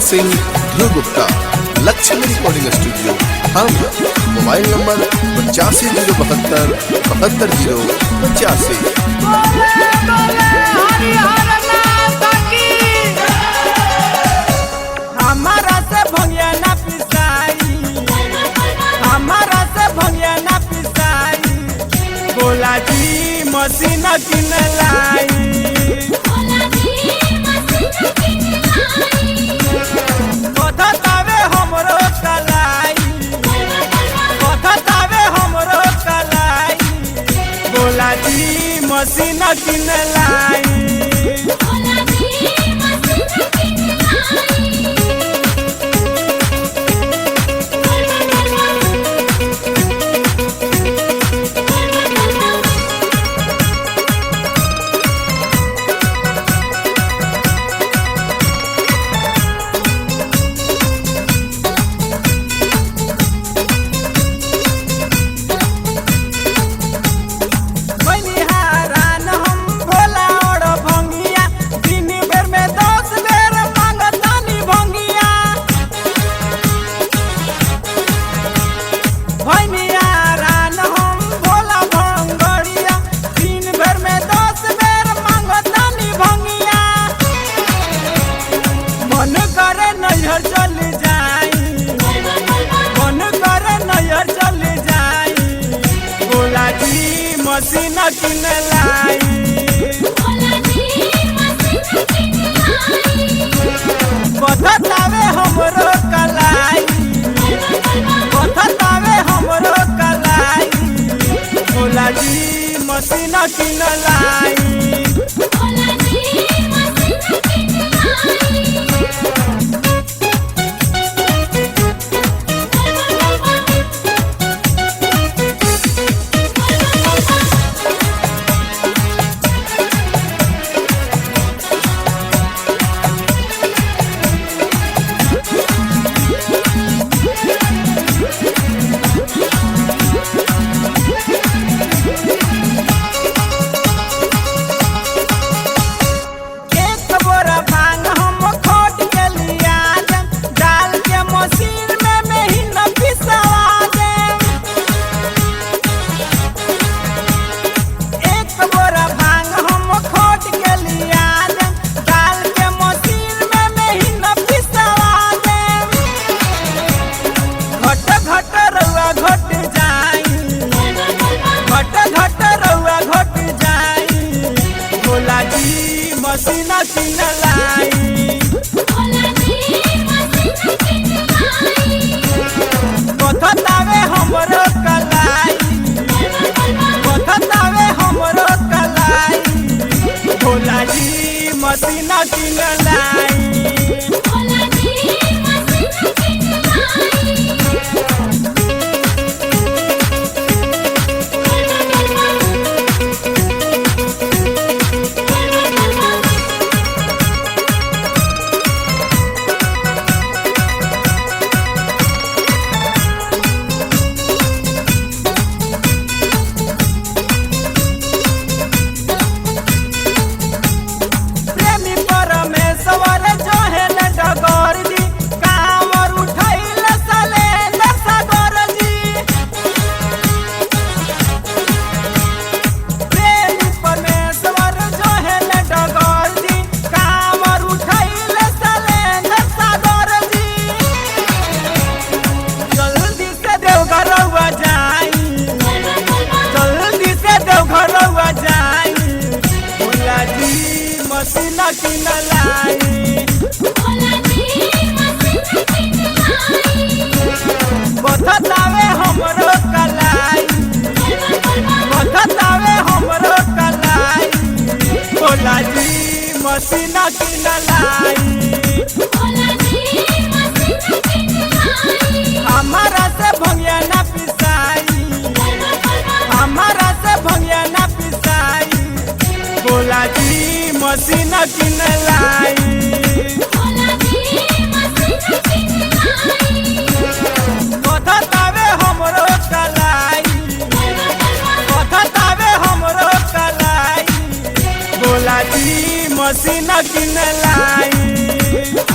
सिंह ध्रुव Gupta, Lakshmi recording studio हम mobile number 850707 हमारा से भंगिया ना पिसाई बोला जी मशीन किन लाई बतावे हमरो कलाई बोला जी मशीन किन लाई मशीन किन लाई बतावे हमरो कलाई बोला जी मशीन किन लाई मशीन किन लाई बतावे हमरो कलाई बोला जी मशीन किन लाई मशीन किन लाई बतावे हमरो कलाई बोला जी मशीन किन लाई हमारा से भंगिया ना पिसाई बोला जी मशीन किन लाई बतावे हमरो कलाई बोला जी मशीन किन लाई।